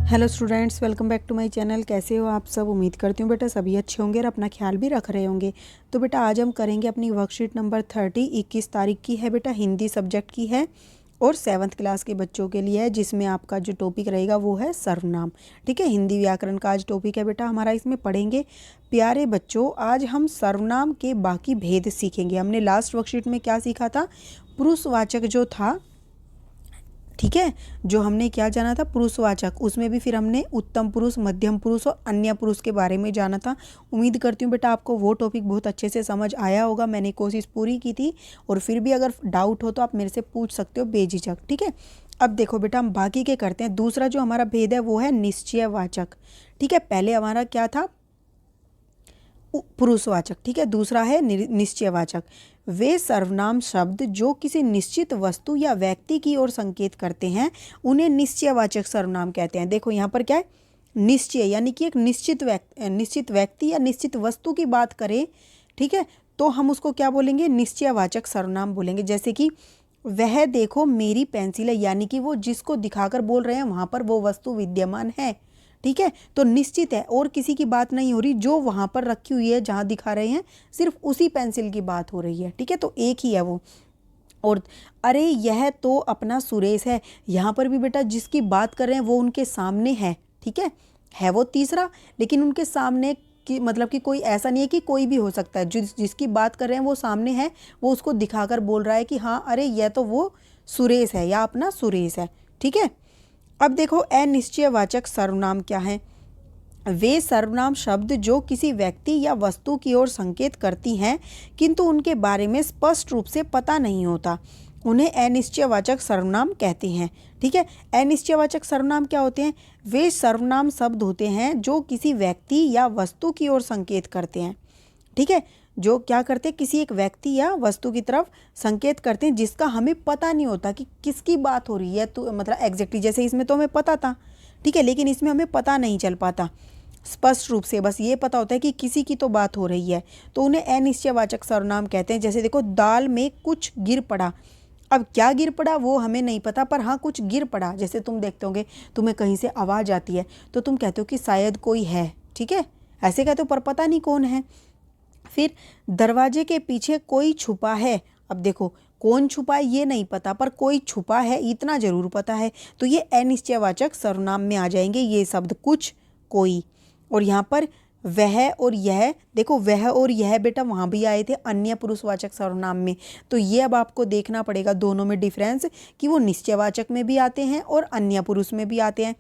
Hello students, welcome back to my channel. कैसे हो आप सब? उम्मीद करती हूँ बेटा सभी अच्छे होंगे और अपना ख्याल भी रख रहे होंगे। तो बेटा आज हम करेंगे अपनी वर्कशीट नंबर 30। 21 तारीख की है बेटा, हिंदी सब्जेक्ट की है और 7th क्लास के बच्चों के लिए है, जिसमें आपका जो टॉपिक रहेगा वो है सर्वनाम। ठीक है, हिंदी व्याकरण का आज टॉपिक है बेटा हमारा, इसमें पढ़ेंगे। प्यारे बच्चों, आज हम सर्वनाम के बाकी भेद सीखेंगे। हमने लास्ट वर्कशीट में क्या सीखा था? पुरुषवाचक जो था, ठीक है, जो हमने क्या जाना था पुरुषवाचक, उसमें भी फिर हमने उत्तम पुरुष, मध्यम पुरुष और अन्य पुरुष के बारे में जाना था। उम्मीद करती हूँ बेटा आपको वो टॉपिक बहुत अच्छे से समझ आया होगा। मैंने कोशिश पूरी की थी और फिर भी अगर डाउट हो तो आप मेरे से पूछ सकते हो बेझिझक। ठीक है, अब देखो बेटा हम बाकी के करते हैं। दूसरा जो हमारा भेद है वो है निश्चयवाचक। ठीक है, पहले हमारा क्या था? पुरुषवाचक। ठीक है, दूसरा है निश्चयवाचक। वे सर्वनाम शब्द जो किसी निश्चित वस्तु या व्यक्ति की ओर संकेत करते हैं उन्हें निश्चयवाचक सर्वनाम कहते हैं। देखो यहाँ पर क्या है? निश्चय, यानी कि एक निश्चित व्यक्ति या निश्चित वस्तु की बात करें, ठीक है, तो हम उसको क्या बोलेंगे? निश्चयवाचक सर्वनाम बोलेंगे। जैसे कि वह देखो मेरी पेंसिल है, यानी कि वो जिसको दिखाकर बोल रहे हैं वहाँ पर वो वस्तु विद्यमान है। ठीक है, तो निश्चित है और किसी की बात नहीं हो रही, जो वहाँ पर रखी हुई है जहाँ दिखा रहे हैं सिर्फ उसी पेंसिल की बात हो रही है। ठीक है, तो एक ही है वो। और अरे यह तो अपना सुरेश है, यहाँ पर भी बेटा जिसकी बात कर रहे हैं वो उनके सामने है। ठीक है वो तीसरा, लेकिन उनके सामने कि मतलब कि कोई ऐसा नहीं है कि कोई भी हो सकता है। जिसकी बात कर रहे हैं वो सामने है, वो उसको दिखाकर बोल रहा है कि हाँ अरे यह तो वो सुरेश है या अपना सुरेश है। ठीक है, अब देखो अनिश्चयवाचक सर्वनाम क्या है? वे सर्वनाम शब्द जो किसी व्यक्ति या वस्तु की ओर संकेत करती हैं किंतु उनके बारे में स्पष्ट रूप से पता नहीं होता, उन्हें अनिश्चयवाचक सर्वनाम कहते हैं। ठीक है, अनिश्चयवाचक सर्वनाम क्या होते हैं? वे सर्वनाम शब्द होते हैं जो किसी व्यक्ति या वस्तु की ओर संकेत करते हैं। ठीक है, जो क्या करते हैं? किसी एक व्यक्ति या वस्तु की तरफ संकेत करते हैं जिसका हमें पता नहीं होता कि किसकी बात हो रही है। तो मतलब एग्जैक्टली जैसे इसमें तो हमें पता था, ठीक है, लेकिन इसमें हमें पता नहीं चल पाता स्पष्ट रूप से, बस ये पता होता है कि किसी की तो बात हो रही है, तो उन्हें अनिश्चयवाचक सर्वनाम कहते हैं। जैसे देखो दाल में कुछ गिर पड़ा, अब क्या गिर पड़ा वो हमें नहीं पता, पर हाँ कुछ गिर पड़ा। जैसे तुम देखते होंगे तुम्हें कहीं से आवाज़ आती है तो तुम कहते हो कि शायद कोई है। ठीक है, ऐसे कहते हो पर पता नहीं कौन है। फिर दरवाजे के पीछे कोई छुपा है, अब देखो कौन छुपा है ये नहीं पता, पर कोई छुपा है इतना जरूर पता है, तो ये अनिश्चयवाचक सर्वनाम में आ जाएंगे ये शब्द कुछ, कोई। और यहाँ पर वह और यह, देखो वह और यह बेटा वहाँ भी आए थे अन्य पुरुषवाचक सर्वनाम में, तो ये अब आपको देखना पड़ेगा दोनों में डिफरेंस कि वो निश्चयवाचक में भी आते हैं और अन्य पुरुष में भी आते हैं।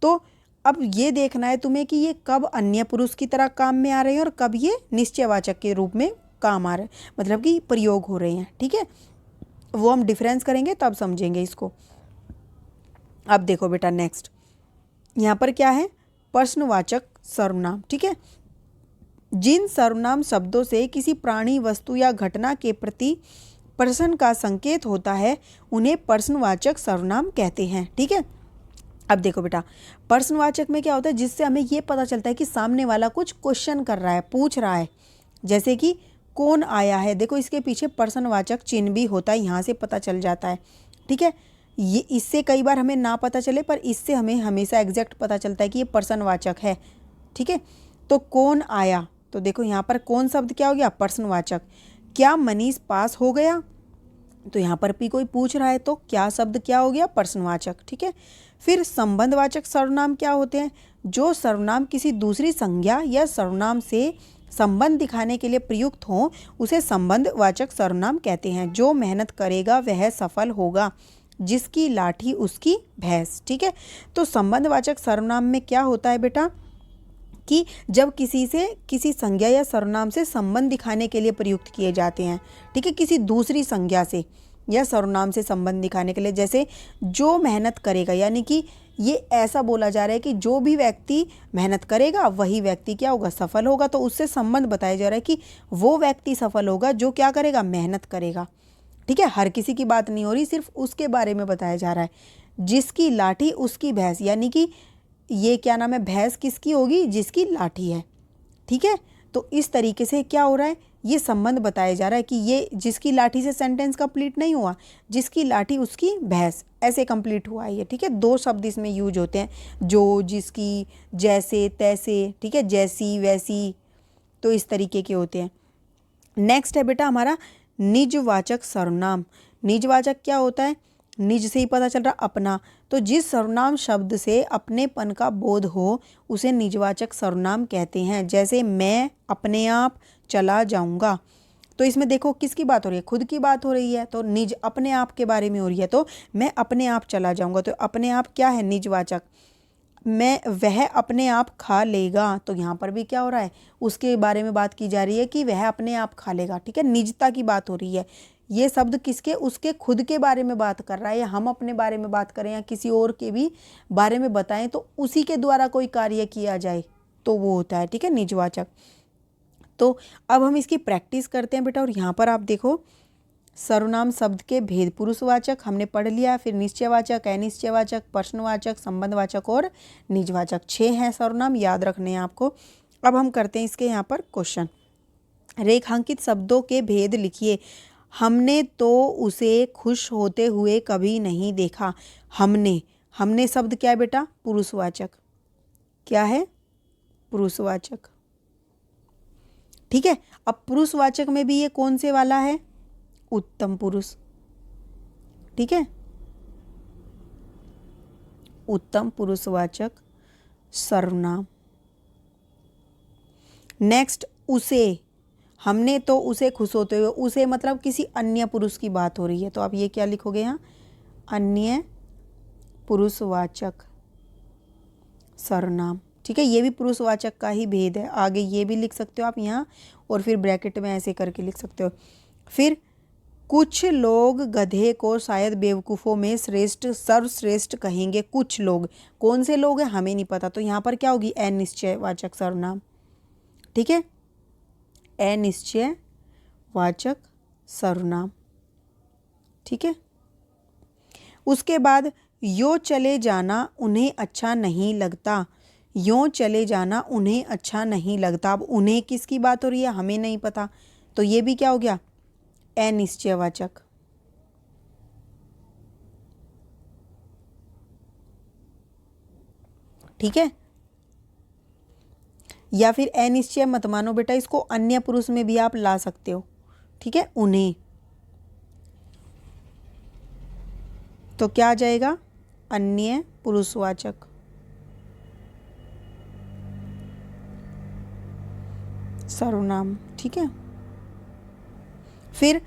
तो अब ये देखना है तुम्हें कि ये कब अन्य पुरुष की तरह काम में आ रहे हैं और कब ये निश्चयवाचक के रूप में काम आ रहे हैं, मतलब कि प्रयोग हो रहे हैं। ठीक है, वो हम डिफरेंस करेंगे तब समझेंगे इसको। अब देखो बेटा नेक्स्ट, यहाँ पर क्या है? प्रश्नवाचक सर्वनाम। ठीक है, जिन सर्वनाम शब्दों से किसी प्राणी, वस्तु या घटना के प्रति प्रश्न का संकेत होता है उन्हें प्रश्नवाचक सर्वनाम कहते हैं। ठीक है, अब देखो बेटा प्रश्नवाचक में क्या होता है? जिससे हमें ये पता चलता है कि सामने वाला कुछ क्वेश्चन कर रहा है, पूछ रहा है। जैसे कि कौन आया है, देखो इसके पीछे प्रश्नवाचक चिन्ह भी होता है, यहाँ से पता चल जाता है। ठीक है, ये इससे कई बार हमें ना पता चले, पर इससे हमें हमेशा एग्जैक्ट पता चलता है कि ये प्रश्नवाचक है। ठीक है, तो कौन आया, तो देखो यहाँ पर कौन शब्द क्या हो गया? प्रश्नवाचक। क्या मनीष पास हो गया, तो यहाँ पर भी कोई पूछ रहा है, तो क्या शब्द क्या हो गया? प्रश्नवाचक। ठीक है, फिर संबंधवाचक सर्वनाम क्या होते हैं? जो सर्वनाम किसी दूसरी संज्ञा या सर्वनाम से संबंध दिखाने के लिए प्रयुक्त हो उसे संबंधवाचक सर्वनाम कहते हैं। जो मेहनत करेगा वह सफल होगा, जिसकी लाठी उसकी भैंस। ठीक है, तो संबंधवाचक सर्वनाम में क्या होता है बेटा कि जब किसी संज्ञा या सर्वनाम से संबंध दिखाने के लिए प्रयुक्त किए जाते हैं। ठीक है, किसी दूसरी संज्ञा से या सर्वनाम से संबंध दिखाने के लिए, जैसे जो मेहनत करेगा, यानी कि ये ऐसा बोला जा रहा है कि जो भी व्यक्ति मेहनत करेगा वही व्यक्ति क्या होगा? सफल होगा। तो उससे संबंध बताया जा रहा है कि वो व्यक्ति सफल होगा जो क्या करेगा? मेहनत करेगा। ठीक है, हर किसी की बात नहीं हो रही, सिर्फ उसके बारे में बताया जा रहा है। जिसकी लाठी उसकी भैंस, यानी कि ये क्या नाम है? भैंस किसकी होगी? जिसकी लाठी है। ठीक है, तो इस तरीके से क्या हो रहा है? ये संबंध बताया जा रहा है कि ये जिसकी लाठी से सेंटेंस कंप्लीट नहीं हुआ, जिसकी लाठी उसकी भैंस, ऐसे कंप्लीट हुआ है ये। ठीक है, 2 शब्द इसमें यूज होते हैं, जो, जिसकी, जैसे, तैसे। ठीक है, जैसी, वैसी, तो इस तरीके के होते हैं। नेक्स्ट है बेटा हमारा निजवाचक सर्वनाम। निजवाचक क्या होता है? निज से ही पता चल रहा, अपना। तो जिस सर्वनाम शब्द से अपनेपन का बोध हो उसे निजवाचक सर्वनाम कहते हैं। जैसे मैं अपने आप चला जाऊंगा, तो इसमें देखो किसकी बात हो रही है? खुद की बात हो रही है, तो निज अपने आप के बारे में हो रही है, तो मैं अपने आप चला जाऊंगा। तो अपने आप क्या है? निजवाचक। मैं, वह अपने आप खा लेगा, तो यहाँ पर भी क्या हो रहा है? उसके बारे में बात की जा रही है कि वह अपने आप खा लेगा। ठीक है, निजता की बात हो रही है। ये शब्द किसके? उसके खुद के बारे में बात कर रहा है, या हम अपने बारे में बात करें या किसी और के भी बारे में बताएं, तो उसी के द्वारा कोई कार्य किया जाए तो वो होता है। ठीक है, निजवाचक। तो अब हम इसकी प्रैक्टिस करते हैं बेटा। और यहाँ पर आप देखो, सर्वनाम शब्द के भेद, पुरुषवाचक हमने पढ़ लिया, फिर निश्चयवाचक, अनिश्चयवाचक, प्रश्नवाचक, संबंधवाचक और निजवाचक। 6 हैं सर्वनाम, याद रखने हैं आपको। अब हम करते हैं इसके यहाँ पर क्वेश्चन। रेखांकित शब्दों के भेद लिखिए। हमने तो उसे खुश होते हुए कभी नहीं देखा। हमने शब्द क्या है बेटा? पुरुषवाचक। क्या है? पुरुषवाचक। ठीक है, अब पुरुषवाचक में भी ये कौन से वाला है? उत्तम पुरुष। ठीक है, उत्तम पुरुषवाचक सर्वनाम। नेक्स्ट, उसे। हमने तो उसे खुश होते हुए, उसे मतलब किसी अन्य पुरुष की बात हो रही है, तो आप ये क्या लिखोगे यहाँ? अन्य पुरुषवाचक सर्वनाम। ठीक है, ये भी पुरुषवाचक का ही भेद है। आगे ये भी लिख सकते हो आप यहाँ, और फिर ब्रैकेट में ऐसे करके लिख सकते हो। फिर कुछ लोग गधे को शायद बेवकूफ़ों में श्रेष्ठ, सर्वश्रेष्ठ कहेंगे। कुछ लोग, कौन से लोग हैं हमें नहीं पता, तो यहाँ पर क्या होगी? अनिश्चयवाचक सर्वनाम। ठीक है, अनिश्चयवाचक सर्वनाम। ठीक है, उसके बाद यो चले जाना उन्हें अच्छा नहीं लगता। यो चले जाना उन्हें अच्छा नहीं लगता। अब उन्हें किसकी बात हो रही है? हमें नहीं पता, तो ये भी क्या हो गया? अनिश्चयवाचक। ठीक है, या फिर अनिश्चय मत मानो बेटा, इसको अन्य पुरुष में भी आप ला सकते हो। ठीक है, उन्हें, तो क्या आ जाएगा? अन्य पुरुषवाचक। सर्वनाम। ठीक है, फिर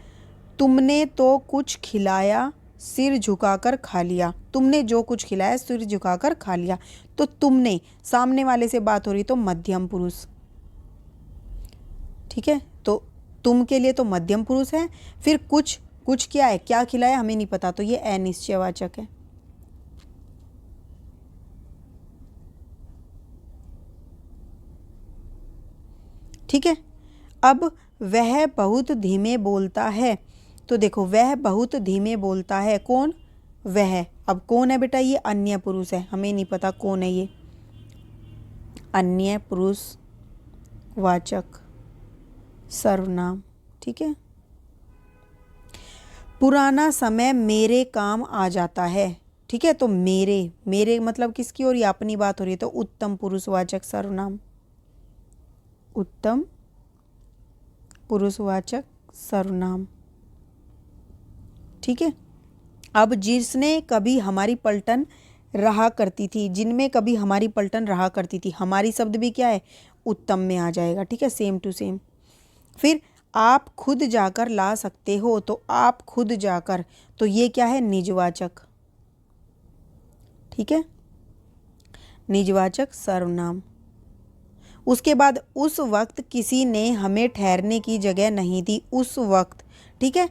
तुमने तो कुछ खिलाया, सिर झुकाकर खा लिया। तुमने जो कुछ खिलाया सिर झुकाकर खा लिया, तो तुमने, सामने वाले से बात हो रही, तो मध्यम पुरुष। ठीक है, तो तुम के लिए तो मध्यम पुरुष है। फिर कुछ, कुछ क्या है? क्या खिलाया हमें नहीं पता, तो ये अनिश्चयवाचक है। ठीक है, अब वह बहुत धीमे बोलता है, तो देखो वह बहुत धीमे बोलता है। कौन? वह। अब कौन है बेटा? ये अन्य पुरुष है, हमें नहीं पता कौन है ये। अन्य पुरुष वाचक सर्वनाम। ठीक है, पुराना समय मेरे काम आ जाता है। ठीक है, तो मेरे मतलब किसकी हो रही है? अपनी बात हो रही है, तो उत्तम पुरुषवाचक सर्वनाम। उत्तम पुरुषवाचक सर्वनाम। ठीक है, अब जिसने कभी हमारी पलटन रहा करती थी, जिनमें कभी हमारी पलटन रहा करती थी, हमारी शब्द भी क्या है? उत्तम में आ जाएगा। ठीक है, सेम टू सेम। फिर आप खुद जाकर ला सकते हो, तो आप खुद जाकर, तो ये क्या है? निजवाचक। ठीक है, निजवाचक सर्वनाम। उसके बाद उस वक्त किसी ने हमें ठहरने की जगह नहीं दी। उस वक्त, ठीक है,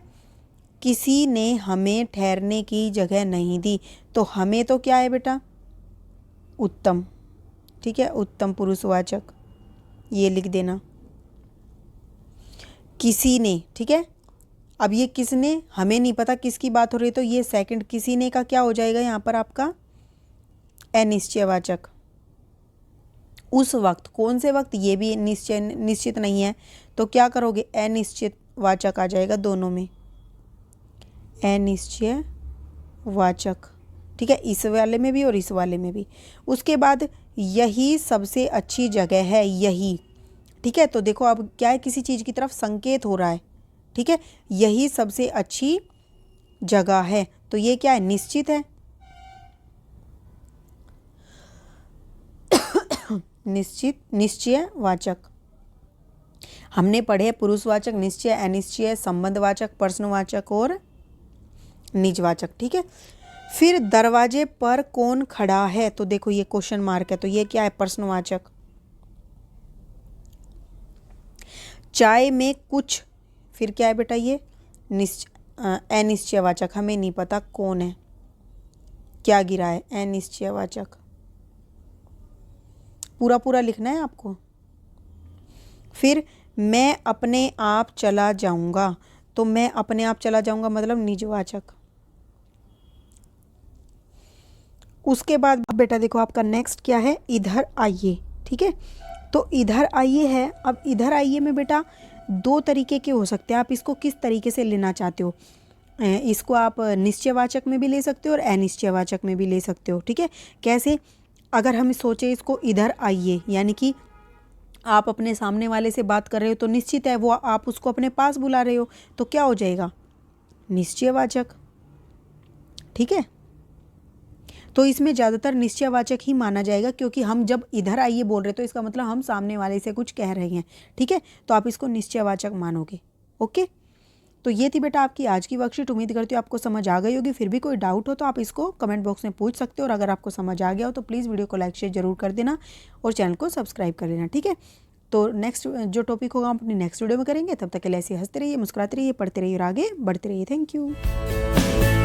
किसी ने हमें ठहरने की जगह नहीं दी, तो हमें तो क्या है बेटा? उत्तम। ठीक है, उत्तम पुरुषवाचक, ये लिख देना। किसी ने, ठीक है, अब ये किसने, हमें नहीं पता किसकी बात हो रही है, तो ये सेकंड किसी ने का क्या हो जाएगा यहाँ पर आपका? अनिश्चयवाचक। उस वक्त, कौन से वक्त, ये भी निश्चित नहीं है, तो क्या करोगे, अनिश्चित वाचक आ जाएगा दोनों में, अनिश्चय वाचक। ठीक है, इस वाले में भी और इस वाले में भी। उसके बाद यही सबसे अच्छी जगह है, यही। ठीक है, तो देखो अब क्या है, किसी चीज़ की तरफ संकेत हो रहा है। ठीक है, यही सबसे अच्छी जगह है, तो ये क्या है, निश्चित है। निश्चित, निश्चय वाचक हमने पढ़े पुरुषवाचक, निश्चय, अनिश्चय, संबंधवाचक, प्रश्नवाचक और निजवाचक। ठीक है, फिर दरवाजे पर कौन खड़ा है, तो देखो ये क्वेश्चन मार्क है, तो ये क्या है, प्रश्नवाचक। चाय में कुछ, फिर क्या है बेटा, ये अनिश्चयवाचक, हमें नहीं पता कौन है, क्या गिरा है, अनिश्चयवाचक। पूरा पूरा लिखना है आपको। फिर मैं अपने आप चला जाऊंगा, तो मैं अपने आप चला जाऊंगा मतलब निजवाचक। उसके बाद बेटा देखो आपका नेक्स्ट क्या है, इधर आइए। ठीक है, तो इधर आइए है। अब इधर आइए में बेटा दो तरीके के हो सकते हैं, आप इसको किस तरीके से लेना चाहते हो। इसको आप निश्चयवाचक में भी ले सकते हो और अनिश्चयवाचक में भी ले सकते हो। ठीक है, कैसे, अगर हम सोचे इसको इधर आइए, यानी कि आप अपने सामने वाले से बात कर रहे हो तो निश्चित है वो, आप उसको अपने पास बुला रहे हो, तो क्या हो जाएगा, निश्चयवाचक। ठीक है, तो इसमें ज़्यादातर निश्चयवाचक ही माना जाएगा, क्योंकि हम जब इधर आइए बोल रहे तो इसका मतलब हम सामने वाले से कुछ कह रहे हैं। ठीक है, तो आप इसको निश्चयवाचक मानोगे। ओके, तो ये थी बेटा आपकी आज की वर्कशीट। उम्मीद करती हूँ आपको समझ आ गई होगी। फिर भी कोई डाउट हो तो आप इसको कमेंट बॉक्स में पूछ सकते हो, और अगर आपको समझ आ गया हो तो प्लीज़ वीडियो को लाइक शेयर जरूर कर देना और चैनल को सब्सक्राइब कर लेना। ठीक है, तो नेक्स्ट जो टॉपिक होगा हम अपनी नेक्स्ट वीडियो में करेंगे। तब तक के लिए ऐसे हंसते रहिए, मुस्कुराते रहिए, पढ़ते रहिए और आगे बढ़ते रहिए। Thank you.